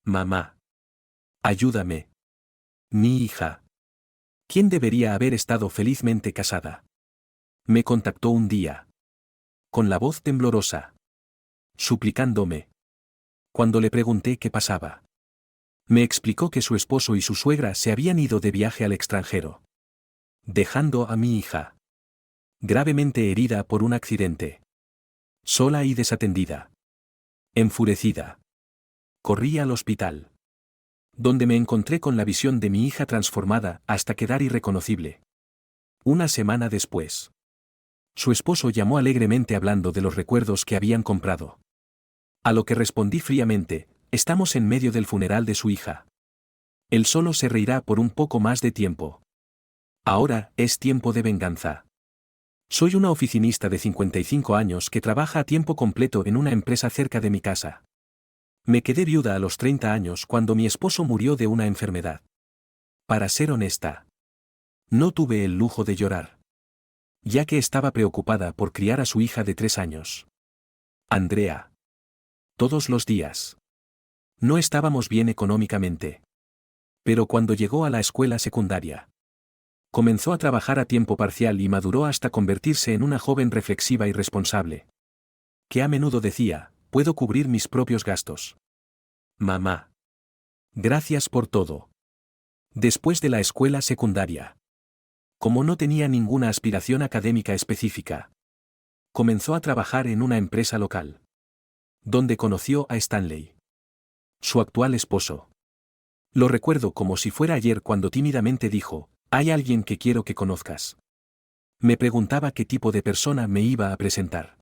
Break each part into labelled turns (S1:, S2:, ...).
S1: Mamá. Ayúdame. Mi hija. ¿Quién debería haber estado felizmente casada? Me contactó un día. Con la voz temblorosa. Suplicándome. Cuando le pregunté qué pasaba. Me explicó que su esposo y su suegra se habían ido de viaje al extranjero. Dejando a mi hija. Gravemente herida por un accidente. Sola y desatendida. Enfurecida. Corrí al hospital. Donde me encontré con la visión de mi hija transformada hasta quedar irreconocible. Una semana después. Su esposo llamó alegremente hablando de los recuerdos que habían comprado. A lo que respondí fríamente, estamos en medio del funeral de su hija. Él solo se reirá por un poco más de tiempo. Ahora es tiempo de venganza. Soy una oficinista de 55 años que trabaja a tiempo completo en una empresa cerca de mi casa. Me quedé viuda a los 30 años cuando mi esposo murió de una enfermedad. Para ser honesta, no tuve el lujo de llorar, ya que estaba preocupada por criar a su hija de 3 años. Andrea. Todos los días. No estábamos bien económicamente. Pero cuando llegó a la escuela secundaria, comenzó a trabajar a tiempo parcial y maduró hasta convertirse en una joven reflexiva y responsable. Que a menudo decía, puedo cubrir mis propios gastos. Mamá. Gracias por todo. Después de la escuela secundaria. Como no tenía ninguna aspiración académica específica, comenzó a trabajar en una empresa local, donde conoció a Stanley, su actual esposo. Lo recuerdo como si fuera ayer cuando tímidamente dijo, hay alguien que quiero que conozcas. Me preguntaba qué tipo de persona me iba a presentar.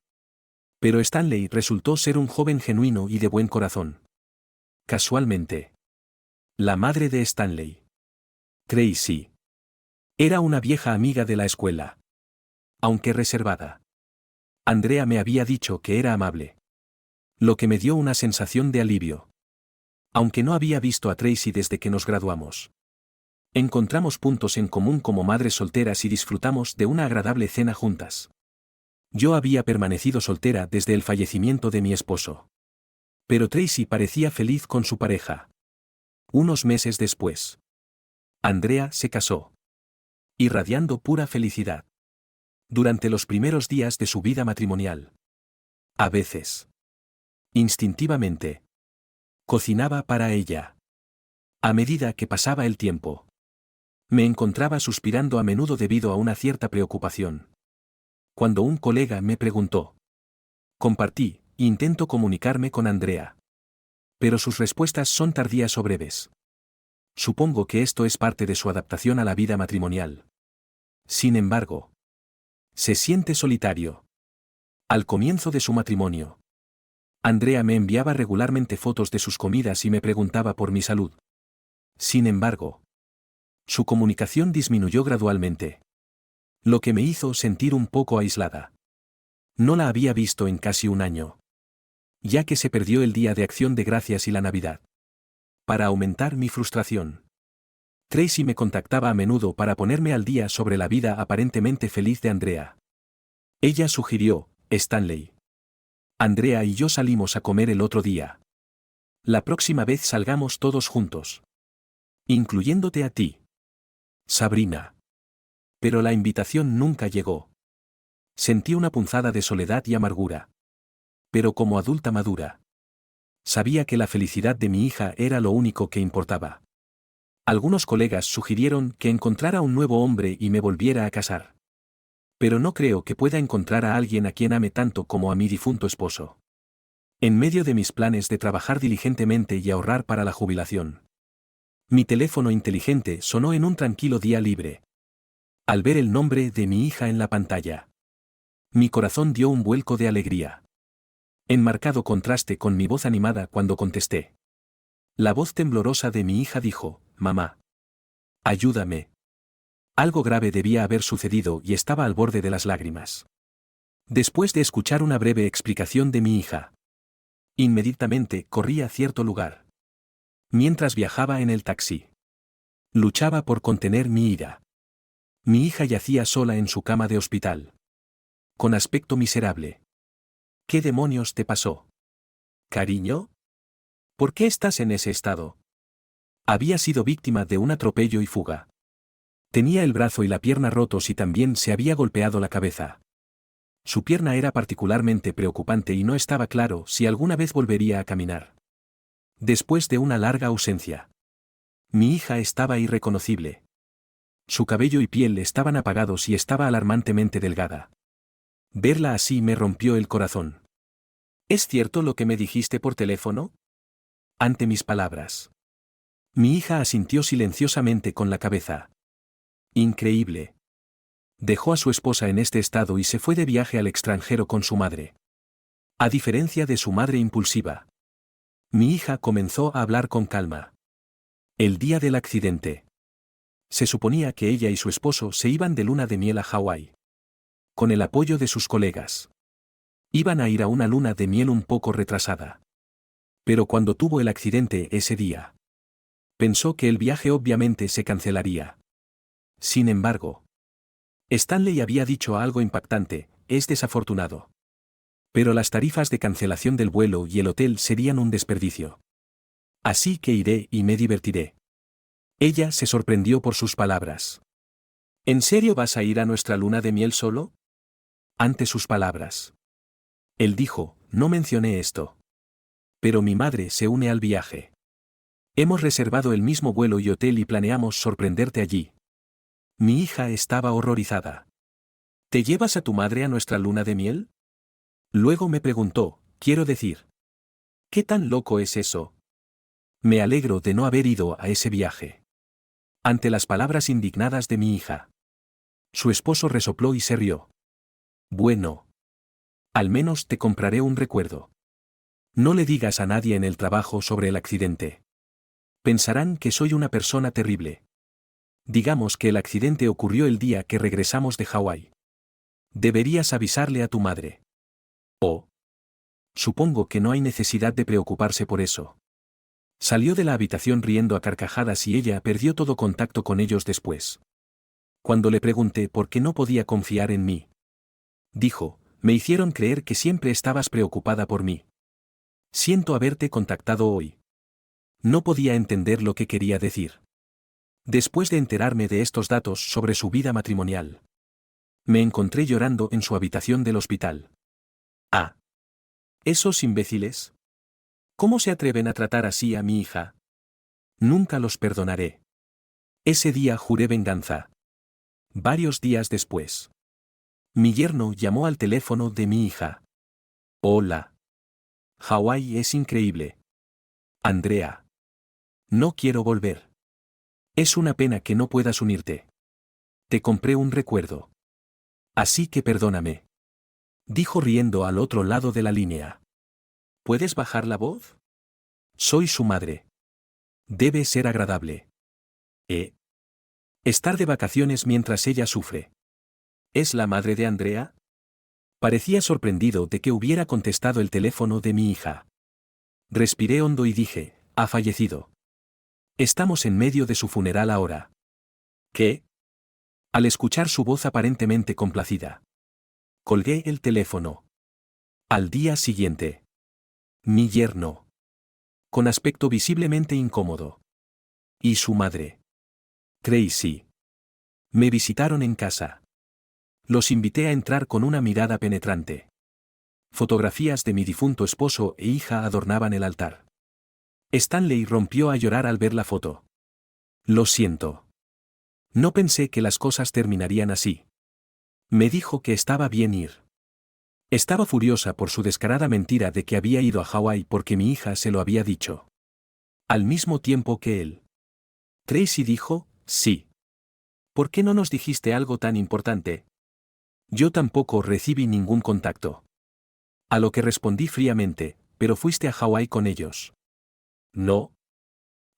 S1: Pero Stanley resultó ser un joven genuino y de buen corazón. Casualmente. La madre de Stanley, Tracy, era una vieja amiga de la escuela. Aunque reservada. Andrea me había dicho que era amable. Lo que me dio una sensación de alivio. Aunque no había visto a Tracy desde que nos graduamos. Encontramos puntos en común como madres solteras y disfrutamos de una agradable cena juntas. Yo había permanecido soltera desde el fallecimiento de mi esposo. Pero Tracy parecía feliz con su pareja. Unos meses después, Andrea se casó. Irradiando pura felicidad. Durante los primeros días de su vida matrimonial. A veces. Instintivamente. Cocinaba para ella. A medida que pasaba el tiempo. Me encontraba suspirando a menudo debido a una cierta preocupación. Cuando un colega me preguntó. Compartí, intento comunicarme con Andrea. Pero sus respuestas son tardías o breves. Supongo que esto es parte de su adaptación a la vida matrimonial. Sin embargo, se siente solitario. Al comienzo de su matrimonio, Andrea me enviaba regularmente fotos de sus comidas y me preguntaba por mi salud. Sin embargo, su comunicación disminuyó gradualmente. Lo que me hizo sentir un poco aislada. No la había visto en casi un año. Ya que se perdió el Día de Acción de Gracias y la Navidad. Para aumentar mi frustración, Tracy me contactaba a menudo para ponerme al día sobre la vida aparentemente feliz de Andrea. Ella sugirió, Stanley. Andrea y yo salimos a comer el otro día. La próxima vez salgamos todos juntos. Incluyéndote a ti. Sabrina. Pero la invitación nunca llegó. Sentí una punzada de soledad y amargura. Pero como adulta madura, sabía que la felicidad de mi hija era lo único que importaba. Algunos colegas sugirieron que encontrara un nuevo hombre y me volviera a casar. Pero no creo que pueda encontrar a alguien a quien ame tanto como a mi difunto esposo. En medio de mis planes de trabajar diligentemente y ahorrar para la jubilación, mi teléfono inteligente sonó en un tranquilo día libre. Al ver el nombre de mi hija en la pantalla, mi corazón dio un vuelco de alegría. En marcado contraste con mi voz animada cuando contesté. La voz temblorosa de mi hija dijo, mamá. Ayúdame. Algo grave debía haber sucedido y estaba al borde de las lágrimas. Después de escuchar una breve explicación de mi hija, inmediatamente corrí a cierto lugar. Mientras viajaba en el taxi, luchaba por contener mi ira. Mi hija yacía sola en su cama de hospital. Con aspecto miserable. ¿Qué demonios te pasó? ¿Cariño? ¿Por qué estás en ese estado? Había sido víctima de un atropello y fuga. Tenía el brazo y la pierna rotos y también se había golpeado la cabeza. Su pierna era particularmente preocupante y no estaba claro si alguna vez volvería a caminar. Después de una larga ausencia. Mi hija estaba irreconocible. Su cabello y piel estaban apagados y estaba alarmantemente delgada. Verla así me rompió el corazón. ¿Es cierto lo que me dijiste por teléfono? Ante mis palabras. Mi hija asintió silenciosamente con la cabeza. Increíble. Dejó a su esposa en este estado y se fue de viaje al extranjero con su madre. A diferencia de su madre impulsiva. Mi hija comenzó a hablar con calma. El día del accidente. Se suponía que ella y su esposo se iban de luna de miel a Hawái. Con el apoyo de sus colegas. Iban a ir a una luna de miel un poco retrasada. Pero cuando tuvo el accidente ese día, pensó que el viaje obviamente se cancelaría. Sin embargo, Stanley había dicho algo impactante: es desafortunado. Pero las tarifas de cancelación del vuelo y el hotel serían un desperdicio. Así que iré y me divertiré. Ella se sorprendió por sus palabras. ¿En serio vas a ir a nuestra luna de miel solo? Ante sus palabras. Él dijo: no mencioné esto. Pero mi madre se une al viaje. Hemos reservado el mismo vuelo y hotel y planeamos sorprenderte allí. Mi hija estaba horrorizada. ¿Te llevas a tu madre a nuestra luna de miel? Luego me preguntó: quiero decir, ¿qué tan loco es eso? Me alegro de no haber ido a ese viaje. Ante las palabras indignadas de mi hija. Su esposo resopló y se rió. Bueno. Al menos te compraré un recuerdo. No le digas a nadie en el trabajo sobre el accidente. Pensarán que soy una persona terrible. Digamos que el accidente ocurrió el día que regresamos de Hawái. Deberías avisarle a tu madre. Oh. Supongo que no hay necesidad de preocuparse por eso. Salió de la habitación riendo a carcajadas y ella perdió todo contacto con ellos después. Cuando le pregunté por qué no podía confiar en mí, dijo: me hicieron creer que siempre estabas preocupada por mí. Siento haberte contactado hoy. No podía entender lo que quería decir. Después de enterarme de estos datos sobre su vida matrimonial, me encontré llorando en su habitación del hospital. Ah. ¿Esos imbéciles? ¿Cómo se atreven a tratar así a mi hija? Nunca los perdonaré. Ese día juré venganza. Varios días después, mi yerno llamó al teléfono de mi hija. Hola. Hawái es increíble. Andrea. No quiero volver. Es una pena que no puedas unirte. Te compré un recuerdo. Así que perdóname. Dijo riendo al otro lado de la línea. ¿Puedes bajar la voz? Soy su madre. Debe ser agradable. Estar de vacaciones mientras ella sufre. ¿Es la madre de Andrea? Parecía sorprendido de que hubiera contestado el teléfono de mi hija. Respiré hondo y dije: ha fallecido. Estamos en medio de su funeral ahora. ¿Qué? Al escuchar su voz aparentemente complacida, colgué el teléfono. Al día siguiente, mi yerno, con aspecto visiblemente incómodo, y su madre, Tracy, me visitaron en casa. Los invité a entrar con una mirada penetrante. Fotografías de mi difunto esposo e hija adornaban el altar. Stanley rompió a llorar al ver la foto. Lo siento. No pensé que las cosas terminarían así. Me dijo que estaba bien ir. Estaba furiosa por su descarada mentira de que había ido a Hawái porque mi hija se lo había dicho. Al mismo tiempo que él. Tracy dijo: sí. ¿Por qué no nos dijiste algo tan importante? Yo tampoco recibí ningún contacto. A lo que respondí fríamente: pero fuiste a Hawái con ellos. No.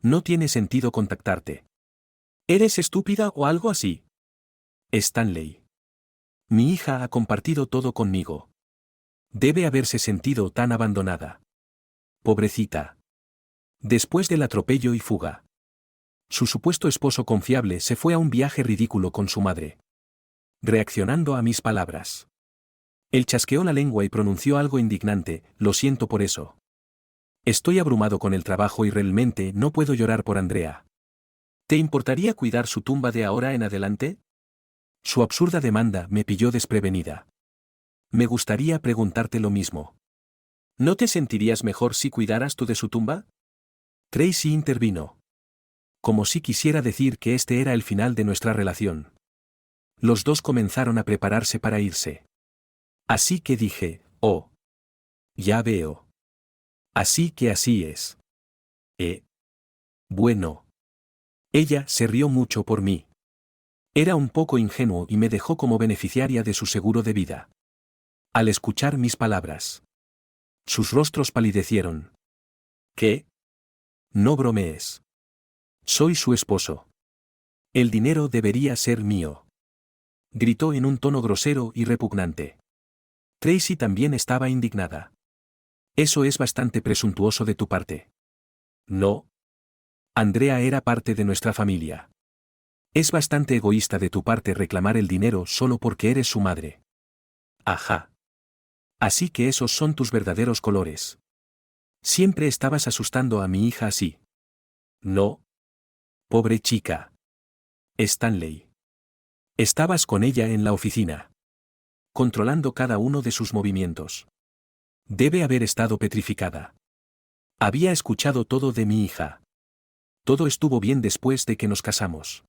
S1: No tiene sentido contactarte. ¿Eres estúpida o algo así? Stanley. Mi hija ha compartido todo conmigo. Debe haberse sentido tan abandonada. Pobrecita. Después del atropello y fuga. Su supuesto esposo confiable se fue a un viaje ridículo con su madre. Reaccionando a mis palabras. Él chasqueó la lengua y pronunció algo indignante: lo siento por eso. Estoy abrumado con el trabajo y realmente no puedo llorar por Andrea. ¿Te importaría cuidar su tumba de ahora en adelante? Su absurda demanda me pilló desprevenida. Me gustaría preguntarte lo mismo. ¿No te sentirías mejor si cuidaras tú de su tumba? Tracy intervino. Como si quisiera decir que este era el final de nuestra relación. Los dos comenzaron a prepararse para irse. Así que dije, oh. Ya veo. Así que así es. Bueno. Ella se rió mucho por mí. Era un poco ingenuo y me dejó como beneficiaria de su seguro de vida. Al escuchar mis palabras, sus rostros palidecieron. ¿Qué? No bromees. Soy su esposo. El dinero debería ser mío. Gritó en un tono grosero y repugnante. Tracy también estaba indignada. Eso es bastante presuntuoso de tu parte. No. Andrea era parte de nuestra familia. Es bastante egoísta de tu parte reclamar el dinero solo porque eres su madre. Ajá. Así que esos son tus verdaderos colores. Siempre estabas asustando a mi hija así. No. Pobre chica. Stanley. Estabas con ella en la oficina, controlando cada uno de sus movimientos. Debe haber estado petrificada. Había escuchado todo de mi hija. Todo estuvo bien después de que nos casamos.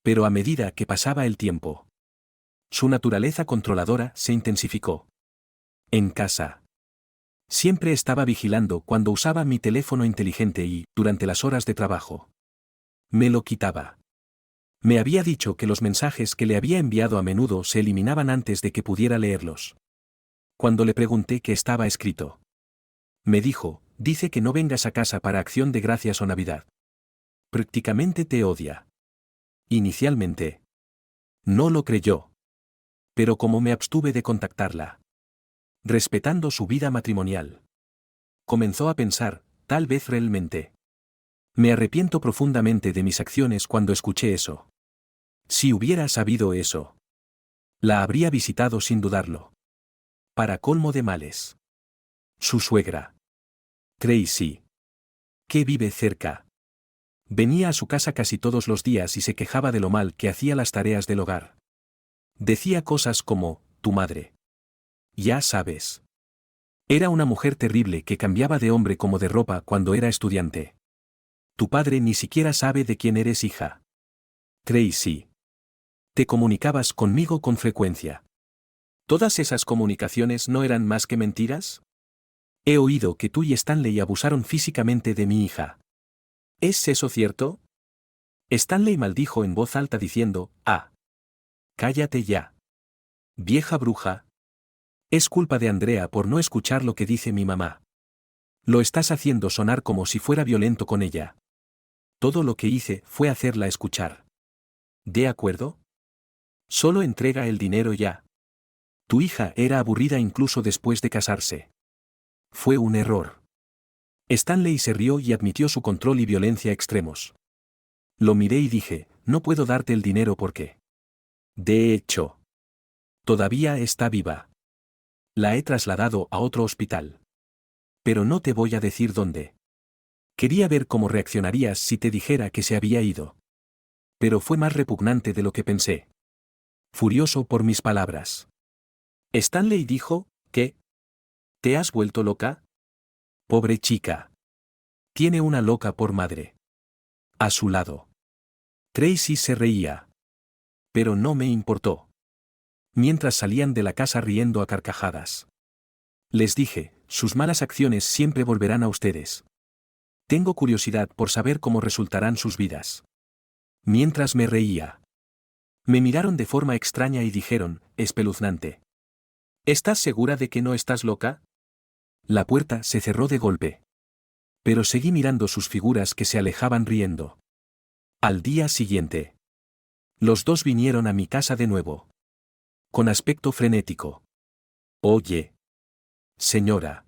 S1: Pero a medida que pasaba el tiempo, su naturaleza controladora se intensificó. En casa. Siempre estaba vigilando cuando usaba mi teléfono inteligente y, durante las horas de trabajo, me lo quitaba. Me había dicho que los mensajes que le había enviado a menudo se eliminaban antes de que pudiera leerlos. Cuando le pregunté qué estaba escrito, me dijo, dice que no vengas a casa para Acción de Gracias o Navidad. Prácticamente te odia. Inicialmente, no lo creyó. Pero como me abstuve de contactarla, respetando su vida matrimonial, comenzó a pensar, tal vez realmente. Me arrepiento profundamente de mis acciones cuando escuché eso. Si hubiera sabido eso, la habría visitado sin dudarlo. Para colmo de males. Su suegra, Tracy, que vive cerca. Venía a su casa casi todos los días y se quejaba de lo mal que hacía las tareas del hogar. Decía cosas como, tu madre. Ya sabes. Era una mujer terrible que cambiaba de hombre como de ropa cuando era estudiante. Tu padre ni siquiera sabe de quién eres hija. Tracy. Te comunicabas conmigo con frecuencia. ¿Todas esas comunicaciones no eran más que mentiras? He oído que tú y Stanley abusaron físicamente de mi hija. ¿Es eso cierto? Stanley maldijo en voz alta diciendo, ah. Cállate ya. Vieja bruja. Es culpa de Andrea por no escuchar lo que dice mi mamá. Lo estás haciendo sonar como si fuera violento con ella. Todo lo que hice fue hacerla escuchar. ¿De acuerdo? Solo entrega el dinero ya. Tu hija era aburrida incluso después de casarse. Fue un error. Stanley se rió y admitió su control y violencia extremos. Lo miré y dije, no puedo darte el dinero porque. De hecho, todavía está viva. La he trasladado a otro hospital. Pero no te voy a decir dónde. Quería ver cómo reaccionarías si te dijera que se había ido. Pero fue más repugnante de lo que pensé. Furioso por mis palabras. Stanley dijo, ¿qué? ¿Te has vuelto loca? Pobre chica. Tiene una loca por madre. A su lado. Tracy se reía. Pero no me importó. Mientras salían de la casa riendo a carcajadas. Les dije, sus malas acciones siempre volverán a ustedes. Tengo curiosidad por saber cómo resultarán sus vidas. Mientras me reía. Me miraron de forma extraña y dijeron, espeluznante. ¿Estás segura de que no estás loca? La puerta se cerró de golpe. Pero seguí mirando sus figuras que se alejaban riendo. Al día siguiente. Los dos vinieron a mi casa de nuevo. Con aspecto frenético. Oye. Señora.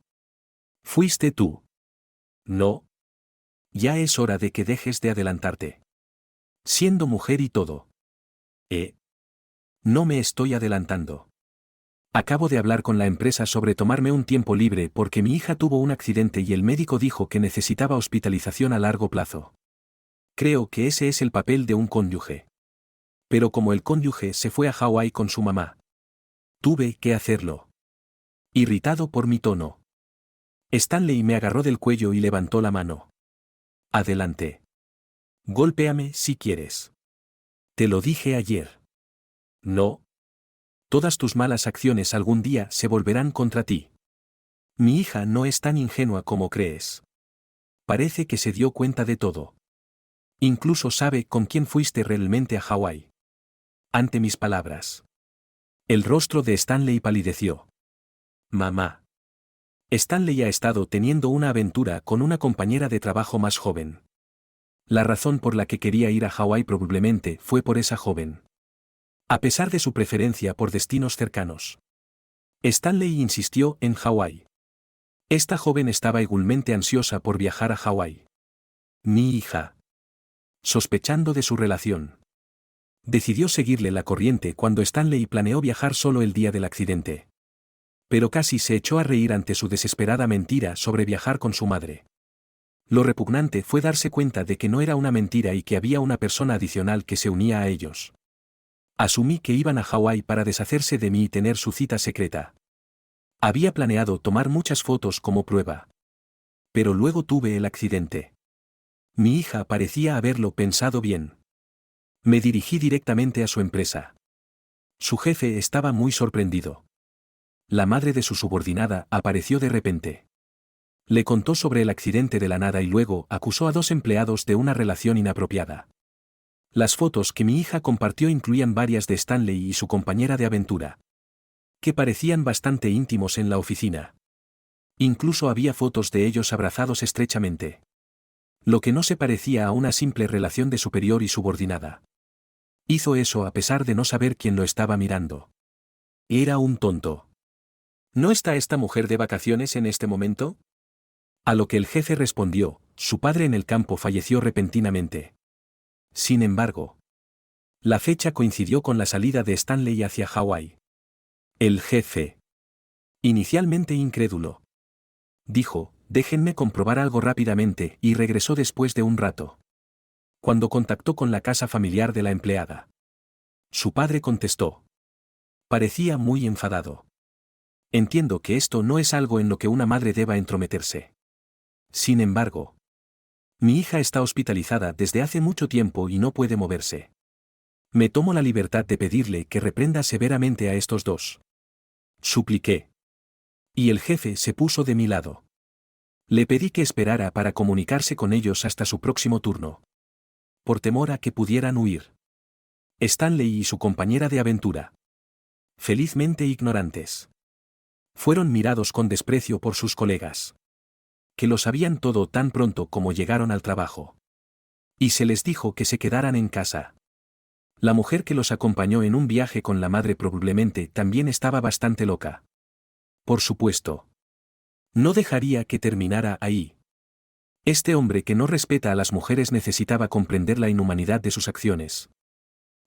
S1: ¿Fuiste tú? No. Ya es hora de que dejes de adelantarte. Siendo mujer y todo. No me estoy adelantando. Acabo de hablar con la empresa sobre tomarme un tiempo libre porque mi hija tuvo un accidente y el médico dijo que necesitaba hospitalización a largo plazo. Creo que ese es el papel de un cónyuge. Pero como el cónyuge se fue a Hawái con su mamá, tuve que hacerlo. Irritado por mi tono, Stanley me agarró del cuello y levantó la mano. Adelante. Golpéame si quieres. Te lo dije ayer. No. Todas tus malas acciones algún día se volverán contra ti. Mi hija no es tan ingenua como crees. Parece que se dio cuenta de todo. Incluso sabe con quién fuiste realmente a Hawái. Ante mis palabras, el rostro de Stanley palideció. Mamá. Stanley ha estado teniendo una aventura con una compañera de trabajo más joven. La razón por la que quería ir a Hawái probablemente fue por esa joven. A pesar de su preferencia por destinos cercanos. Stanley insistió en Hawái. Esta joven estaba igualmente ansiosa por viajar a Hawái. Mi hija, sospechando de su relación, decidió seguirle la corriente cuando Stanley planeó viajar solo el día del accidente. Pero casi se echó a reír ante su desesperada mentira sobre viajar con su madre. Lo repugnante fue darse cuenta de que no era una mentira y que había una persona adicional que se unía a ellos. Asumí que iban a Hawái para deshacerse de mí y tener su cita secreta. Había planeado tomar muchas fotos como prueba. Pero luego tuve el accidente. Mi hija parecía haberlo pensado bien. Me dirigí directamente a su empresa. Su jefe estaba muy sorprendido. La madre de su subordinada apareció de repente. Le contó sobre el accidente de la nada y luego acusó a 2 empleados de una relación inapropiada. Las fotos que mi hija compartió incluían varias de Stanley y su compañera de aventura, que parecían bastante íntimos en la oficina. Incluso había fotos de ellos abrazados estrechamente. Lo que no se parecía a una simple relación de superior y subordinada. Hizo eso a pesar de no saber quién lo estaba mirando. Era un tonto. ¿No está esta mujer de vacaciones en este momento? A lo que el jefe respondió, su padre en el campo falleció repentinamente. Sin embargo, la fecha coincidió con la salida de Stanley hacia Hawái. El jefe, inicialmente incrédulo, dijo, déjenme comprobar algo rápidamente, y regresó después de un rato. Cuando contactó con la casa familiar de la empleada, su padre contestó. Parecía muy enfadado. Entiendo que esto no es algo en lo que una madre deba entrometerse. Sin embargo, mi hija está hospitalizada desde hace mucho tiempo y no puede moverse. Me tomo la libertad de pedirle que reprenda severamente a estos 2. Supliqué. Y el jefe se puso de mi lado. Le pedí que esperara para comunicarse con ellos hasta su próximo turno. Por temor a que pudieran huir. Stanley y su compañera de aventura, felizmente ignorantes, fueron mirados con desprecio por sus colegas, que lo sabían todo tan pronto como llegaron al trabajo. Y se les dijo que se quedaran en casa. La mujer que los acompañó en un viaje con la madre probablemente también estaba bastante loca. Por supuesto. No dejaría que terminara ahí. Este hombre que no respeta a las mujeres necesitaba comprender la inhumanidad de sus acciones.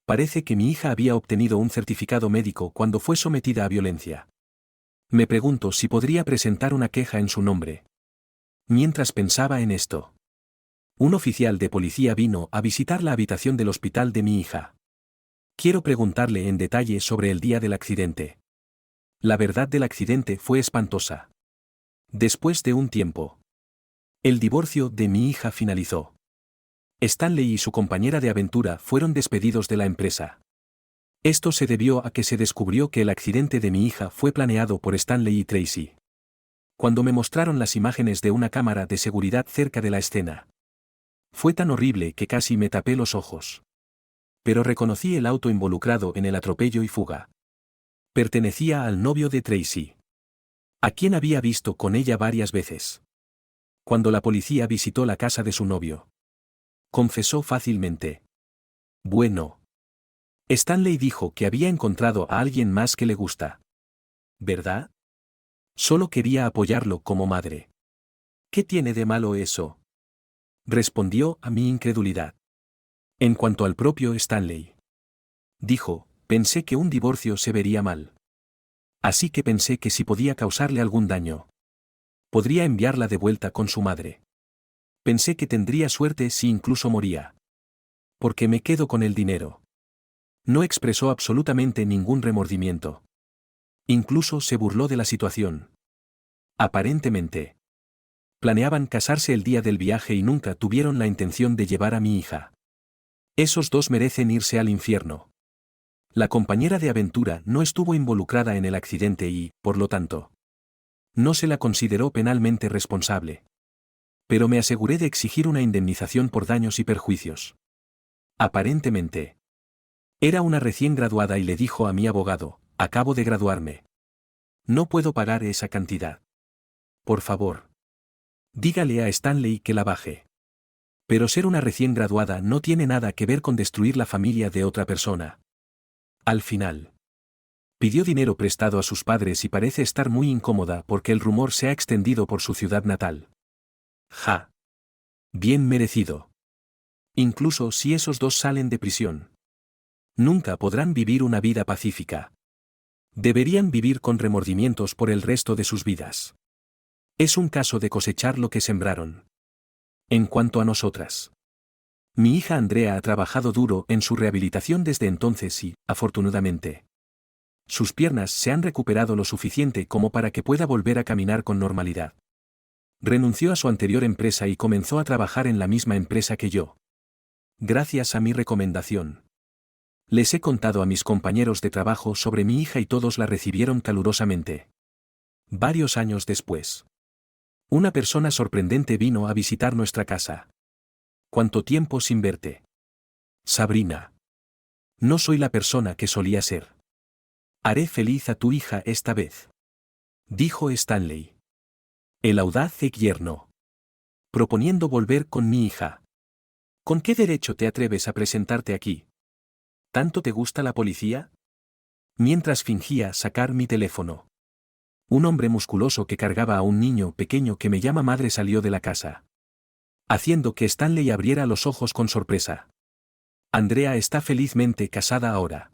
S1: Parece que mi hija había obtenido un certificado médico cuando fue sometida a violencia. Me pregunto si podría presentar una queja en su nombre. Mientras pensaba en esto, un oficial de policía vino a visitar la habitación del hospital de mi hija. Quiero preguntarle en detalle sobre el día del accidente. La verdad del accidente fue espantosa. Después de un tiempo, el divorcio de mi hija finalizó. Stanley y su compañera de aventura fueron despedidos de la empresa. Esto se debió a que se descubrió que el accidente de mi hija fue planeado por Stanley y Tracy. Cuando me mostraron las imágenes de una cámara de seguridad cerca de la escena, fue tan horrible que casi me tapé los ojos. Pero reconocí el auto involucrado en el atropello y fuga. Pertenecía al novio de Tracy, a quien había visto con ella varias veces. Cuando la policía visitó la casa de su novio, confesó fácilmente. Bueno. Stanley dijo que había encontrado a alguien más que le gusta. ¿Verdad? Solo quería apoyarlo como madre. ¿Qué tiene de malo eso? Respondió a mi incredulidad. En cuanto al propio Stanley, dijo, pensé que un divorcio se vería mal. Así que pensé que si podía causarle algún daño, podría enviarla de vuelta con su madre. Pensé que tendría suerte si incluso moría. Porque me quedo con el dinero. No expresó absolutamente ningún remordimiento. Incluso se burló de la situación. Aparentemente, planeaban casarse el día del viaje y nunca tuvieron la intención de llevar a mi hija. Esos dos merecen irse al infierno. La compañera de aventura no estuvo involucrada en el accidente y, por lo tanto, no se la consideró penalmente responsable. Pero me aseguré de exigir una indemnización por daños y perjuicios. Aparentemente, era una recién graduada y le dijo a mi abogado: acabo de graduarme. No puedo pagar esa cantidad. Por favor, dígale a Stanley que la baje. Pero ser una recién graduada no tiene nada que ver con destruir la familia de otra persona. Al final, pidió dinero prestado a sus padres y parece estar muy incómoda porque el rumor se ha extendido por su ciudad natal. Ja. Bien merecido. Incluso si esos dos salen de prisión, nunca podrán vivir una vida pacífica. Deberían vivir con remordimientos por el resto de sus vidas. Es un caso de cosechar lo que sembraron. En cuanto a nosotras, mi hija Andrea ha trabajado duro en su rehabilitación desde entonces y, afortunadamente, sus piernas se han recuperado lo suficiente como para que pueda volver a caminar con normalidad. Renunció a su anterior empresa y comenzó a trabajar en la misma empresa que yo. Gracias a mi recomendación. Les he contado a mis compañeros de trabajo sobre mi hija y todos la recibieron calurosamente. Varios años después, una persona sorprendente vino a visitar nuestra casa. ¿Cuánto tiempo sin verte? Sabrina. No soy la persona que solía ser. Haré feliz a tu hija esta vez, dijo Stanley. El audaz yerno. Proponiendo volver con mi hija. ¿Con qué derecho te atreves a presentarte aquí? ¿Tanto te gusta la policía? Mientras fingía sacar mi teléfono, un hombre musculoso que cargaba a un niño pequeño que me llama madre salió de la casa, haciendo que Stanley abriera los ojos con sorpresa. Andrea está felizmente casada ahora,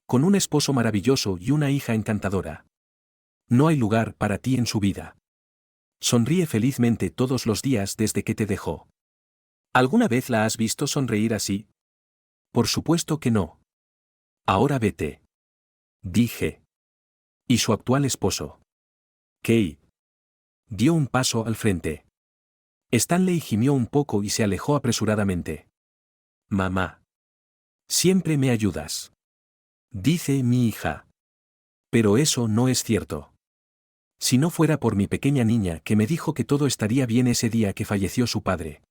S1: con un esposo maravilloso y una hija encantadora. No hay lugar para ti en su vida. Sonríe felizmente todos los días desde que te dejó. ¿Alguna vez la has visto sonreír así? Por supuesto que no. Ahora vete, dije. ¿Y su actual esposo? Kate. Dio un paso al frente. Stanley gimió un poco y se alejó apresuradamente. Mamá. Siempre me ayudas, dice mi hija. Pero eso no es cierto. Si no fuera por mi pequeña niña que me dijo que todo estaría bien ese día que falleció su padre,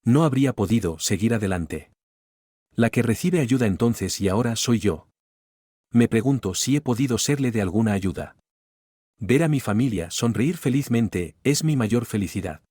S1: no habría podido seguir adelante. La que recibe ayuda entonces y ahora soy yo. Me pregunto si he podido serle de alguna ayuda. Ver a mi familia sonreír felizmente es mi mayor felicidad.